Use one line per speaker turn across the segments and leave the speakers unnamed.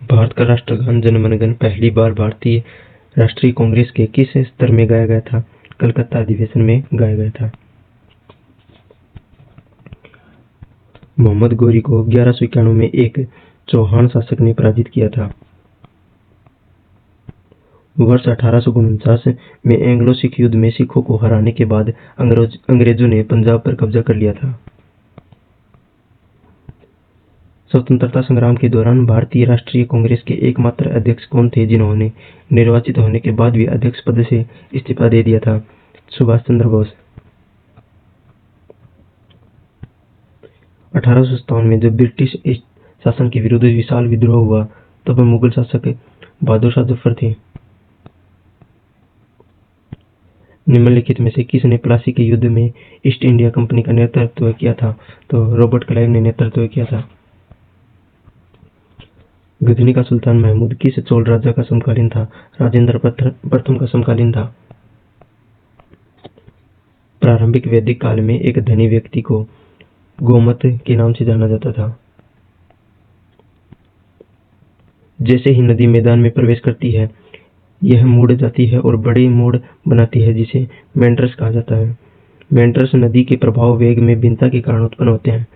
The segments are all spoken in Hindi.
भारत का राष्ट्रगान जन मन गण पहली बार भारतीय राष्ट्रीय कांग्रेस के किस स्तर में गाया गया था? कलकत्ता अधिवेशन में गाया गया था। मोहम्मद गोरी को 1191 में एक चौहान शासक ने पराजित किया था। वर्ष 1849 में एंग्लो सिख युद्ध में सिखों को हराने के बाद अंग्रेजों ने पंजाब पर कब्जा कर लिया था। स्वतंत्रता संग्राम के दौरान भारतीय राष्ट्रीय कांग्रेस के एकमात्र अध्यक्ष कौन थे जिन्होंने निर्वाचित होने के बाद भी अध्यक्ष पद से इस्तीफा दे दिया था? सुभाष चंद्र बोस। 1857 में जब ब्रिटिश शासन के विरुद्ध विशाल विद्रोह हुआ तब मुगल शासक बहादुर शाह जफर थे। निम्नलिखित में से किसने प्लासी के युद्ध में ईस्ट इंडिया कंपनी का नेतृत्व किया था? तो रॉबर्ट क्लाइव ने नेतृत्व किया था। गजनी का सुल्तान महमूद किस चोल राजा का समकालीन था? राजेंद्र प्रथम का समकालीन था। प्रारंभिक वैदिक काल में एक धनी व्यक्ति को गोमत के नाम से जाना जाता था। जैसे ही नदी मैदान में प्रवेश करती है यह मुड़ जाती है और बड़े मोड़ बनाती है जिसे मेंड्रस कहा जाता है। मेंड्रस नदी के प्रभाव वेग में भिन्नता के कारण उत्पन्न होते हैं।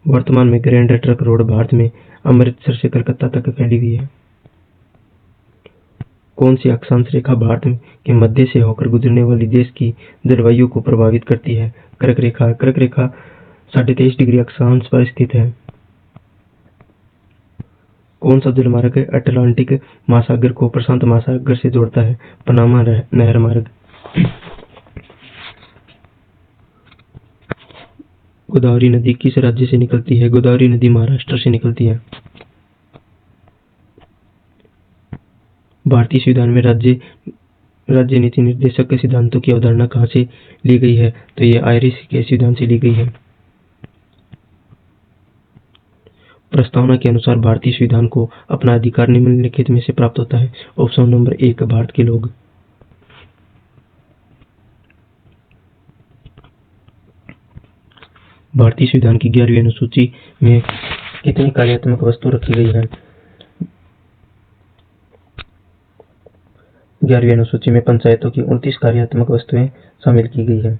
वर्तमान में ग्रैंड ट्रंक रोड भारत में अमृतसर से कलकत्ता तक फैली हुई है। कौन सी अक्षांश रेखा भारत के मध्य से होकर गुजरने वाली देश की जलवायु को प्रभावित करती है? कर्क रेखा। कर्क रेखा 23.5 डिग्री अक्षांश पर स्थित है। कौन सा जलमार्ग अटलांटिक महासागर को प्रशांत महासागर से जोड़ता है? पनामा नहर मार्ग। गोदावरी नदी किस राज्य से निकलती है? गोदावरी नदी महाराष्ट्र से निकलती है। भारतीय संविधान में राज्य नीति निर्देशक सिद्धांतों की अवधारणा कहाँ से ली गई है? तो ये आयरिश के संविधान से ली गई है। प्रस्तावना के अनुसार भारतीय संविधान को अपना अधिकार निम्नलिखित में से प्राप्त होता है। ऑप्शन नंबर 1 भारत के लोग। भारतीय संविधान की 11वीं अनुसूची में कितनी कार्यात्मक वस्तु रखी गई है? 11वीं अनुसूची में पंचायतों की 29 कार्यात्मक वस्तुएं शामिल की गई है।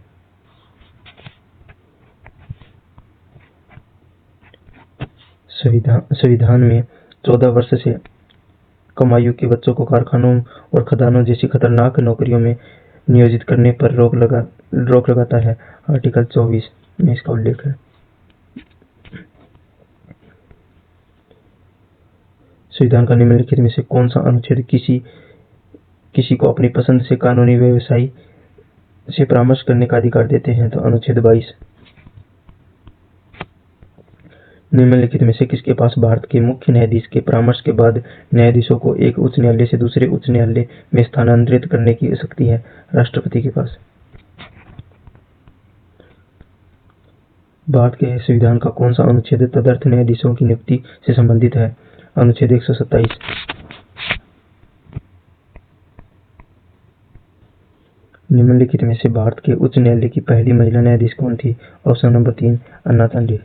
संविधान में 14 वर्ष से कम आयु के बच्चों को कारखानों और खदानों जैसी खतरनाक नौकरियों में नियोजित करने पर रोक लगाता है। आर्टिकल 24 में इसका उल्लेख है। संविधान का निम्नलिखित में से कौन सा अनुच्छेद किसी को अपनी पसंद से कानूनी व्यवसाय से परामर्श करने का अधिकार देते हैं? तो अनुच्छेद 22। निम्नलिखित में से किसके पास भारत के मुख्य न्यायाधीश के परामर्श के बाद न्यायाधीशों को एक उच्च न्यायालय से दूसरे उच्च न्यायालय में स्थानांतरित करने की शक्ति है? राष्ट्रपति के पास। भारत के संविधान का कौन सा अनुच्छेद तदर्थ न्यायाधीशों की नियुक्ति से संबंधित है? अनुच्छेद 127। निम्नलिखित में से भारत के उच्च न्यायालय की पहली महिला न्यायाधीश कौन थी? ऑप्शन नंबर 3 अन्ना तांडे।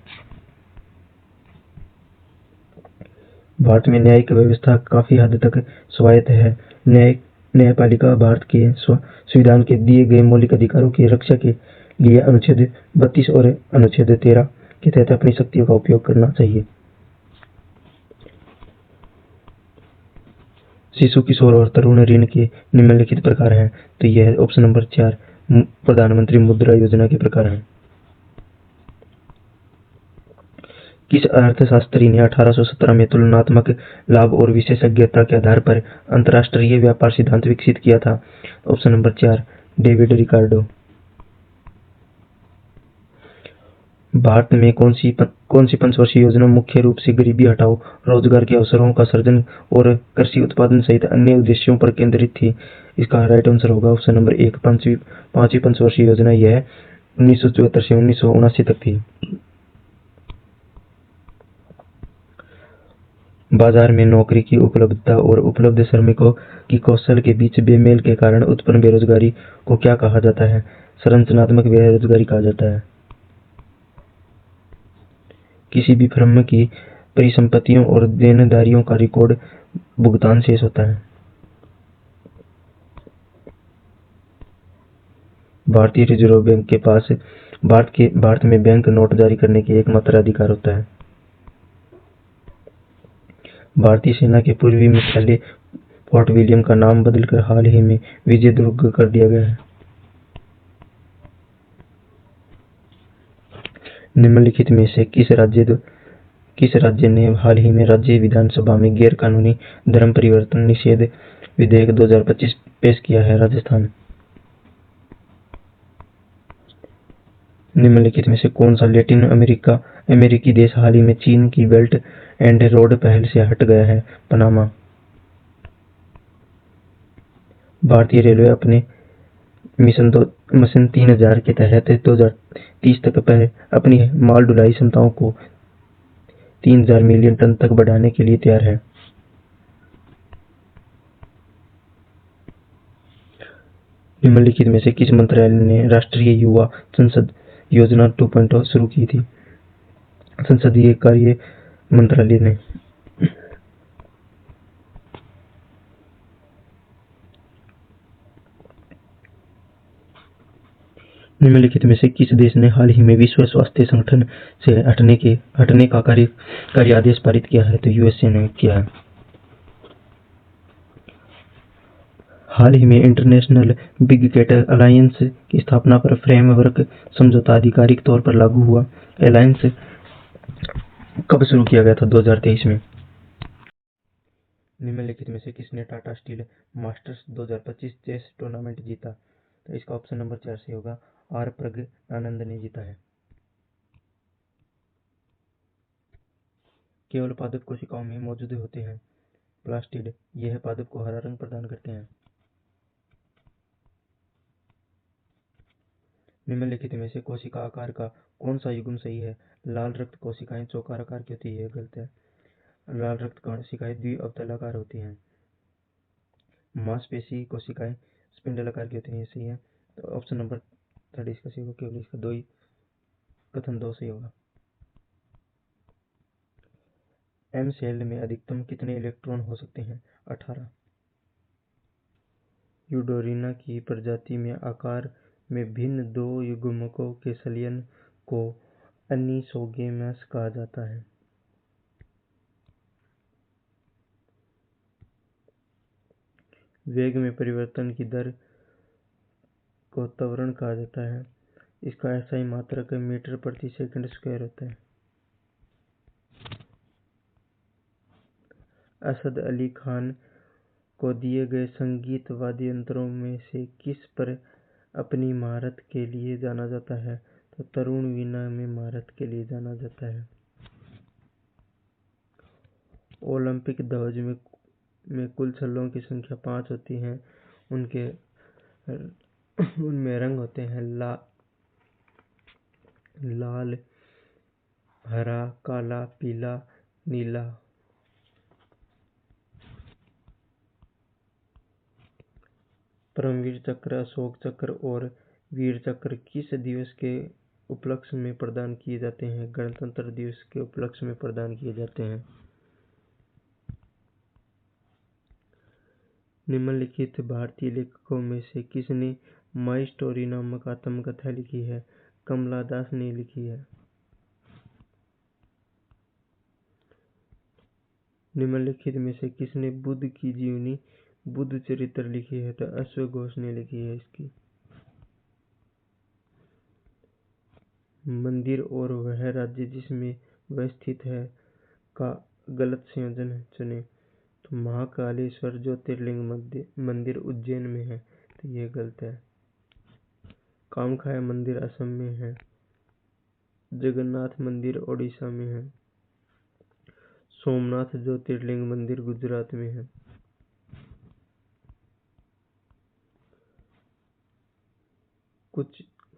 भारत में न्यायिक व्यवस्था काफी हद तक स्वायत्त है। न्यायपालिका भारत के संविधान के दिए गए मौलिक अधिकारों की रक्षा के लिए अनुच्छेद 32 और अनुच्छेद 13 के तहत अपनी शक्तियों का उपयोग करना चाहिए। शिशु, किशोर और तरुण ऋण के निम्नलिखित प्रकार हैं। तो यह ऑप्शन नंबर 4 प्रधानमंत्री मुद्रा योजना के प्रकार हैं। किस अर्थशास्त्री ने 1817 में तुलनात्मक लाभ और विशेषज्ञता के आधार पर अंतर्राष्ट्रीय व्यापार सिद्धांत विकसित किया था? Option number 4 David Ricardo. Bharat में कौन सी पंचवर्षीय योजना मुख्य रूप से गरीबी हटाओ, रोजगार के अवसरों का सृजन और कृषि उत्पादन सहित अन्य उद्देश्यों पर केंद्रित थी? इसका राइट आंसर होगा ऑप्शन नंबर 1 पांचवी पंचवर्षीय योजना। यह 1974 से 1979 तक थी। बाजार में नौकरी की उपलब्धता और उपलब्ध श्रमिकों की कौशल के बीच बेमेल के कारण उत्पन्न बेरोजगारी को क्या कहा जाता है? संरचनात्मक बेरोजगारी कहा जाता है। किसी भी फर्म की परिसंपत्तियों और देनदारियों का रिकॉर्ड भुगतान शेष होता है। भारतीय रिजर्व बैंक के पास भारत में बैंक नोट जारी करने के एकमात्र अधिकार होता है। भारतीय सेना के पूर्वी मुख्यालय फोर्ट विलियम का नाम बदलकर हाल ही में विजय दुर्ग कर दिया गया है। निम्नलिखित में से किस राज्य ने हाल ही में राज्य विधानसभा में गैर कानूनी धर्म परिवर्तन निषेध विधेयक 2025 पेश किया है? राजस्थान। निम्नलिखित में से कौन सा लैटिन अमेरिकी देश हाल ही में चीन की बेल्ट एंड रोड पहल से हट गया है? पनामा। भारतीय रेलवे अपने मिशन 3000 के तहत 2030 तक अपनी माल ढुलाई क्षमताओं को 3000 मिलियन टन तक बढ़ाने के लिए तैयार है। निम्नलिखित में से किस मंत्रालय ने राष्ट्रीय युवा संसद योजना 2.0 शुरू की थी? संसदीय कार्य मंत्रालय ने। निम्नलिखित में से किस देश ने हाल ही में विश्व स्वास्थ्य संगठन से हटने का कार्य आदेश पारित किया है? तो यूएसए ने किया है। हाल ही में इंटरनेशनल बिग कैटल अलायंस की स्थापना पर फ्रेमवर्क समझौता आधिकारिक तौर पर लागू हुआ। अलायंस कब शुरू किया गया था? 2023 में। निम्नलिखित में से किसने Tata Steel Masters 2025 chess tournament जीता? तो इसका ऑप्शन नंबर 4 से होगा, आर प्रज्ञानंद ने जीता है। केवल पादप कोशिकाओं में मौजूद होते हैं प्लास्टिड। यह पादप को हरा रंग प्रदान करते हैं। निम्नलिखित में से कोशिका आकार का कौन सा युग्म सही है? लाल रक्त कोशिकाएं चौकार आकार की होती है, यह गलत है। लाल रक्त कोशिकाएं द्विअवतलाकार होती हैं। मांसपेशी कोशिकाएं स्पिंडल आकार की होती हैं, यह सही है। तो ऑप्शन नंबर 3 इसका सही होगा, केवल इसका कथन 2 सही होगा। एम सेल में अधिकतम कितने इलेक्ट्रॉन हो सकते हैं? 18। यूडोरिना की प्रजाति में आकार में भिन्न 2 युग्मकों के संलयन को एनिसोगेमस कहा जाता है। वेग में परिवर्तन की दर को त्वरण कहा जाता है। इसका SI मात्रक मीटर प्रति सेकंड स्क्वायर होता है। असद अली खान को दिए गए संगीत वाद्य यंत्रों में से किस पर अपनी महारत के लिए जाना जाता है? तो तरुण वीणा में महारत के लिए जाना जाता है। ओलंपिक ध्वज में कुल छल्लों की संख्या 5 होती है। उनमें रंग होते हैं लाल, हरा, काला, पीला, नीला। परमवीर चक्र, अशोक चक्र और वीर चक्र किस दिवस के उपलक्ष्य में प्रदान किए जाते हैं? गणतंत्र दिवस के उपलक्ष्य में प्रदान किए जाते हैं। निम्नलिखित भारतीय लेखकों में से किसने माई स्टोरी नामक आत्मकथा लिखी है? कमला दास ने लिखी है। निम्नलिखित में से किसने बुद्ध की जीवनी बुद्ध चरित्र लिखी है? तो अश्वघोष ने लिखी है इसकी। मंदिर और वह राज्य जिसमें वह स्थित है का गलत संयोजन चुनें। तो महाकालेश्वर ज्योतिर्लिंग मंदिर उज्जैन में है, तो यह गलत है। कामख्या मंदिर असम में है। जगन्नाथ मंदिर ओडिशा में है। सोमनाथ ज्योतिर्लिंग मंदिर गुजरात में है।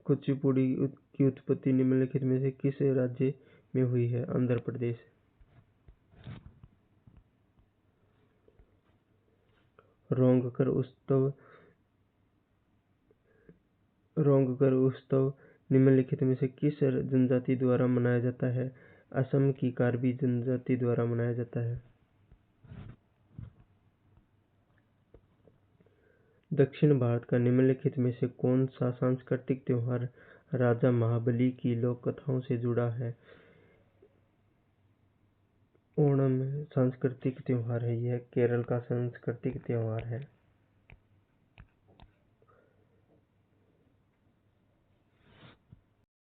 कुचिपुड़ी की उत्पत्ति निम्नलिखित में से किस राज्य में हुई है? आंध्र प्रदेश। रोंगकर उत्सव निम्नलिखित में से किस जनजाति द्वारा मनाया जाता है? असम की कार्बी जनजाति द्वारा मनाया जाता है। दक्षिण भारत का निम्नलिखित में से कौन सा सांस्कृतिक त्योहार राजा महाबली की लोक कथाओं से जुड़ा है? ओणम सांस्कृतिक त्योहार है। यह केरल का सांस्कृतिक त्योहार है।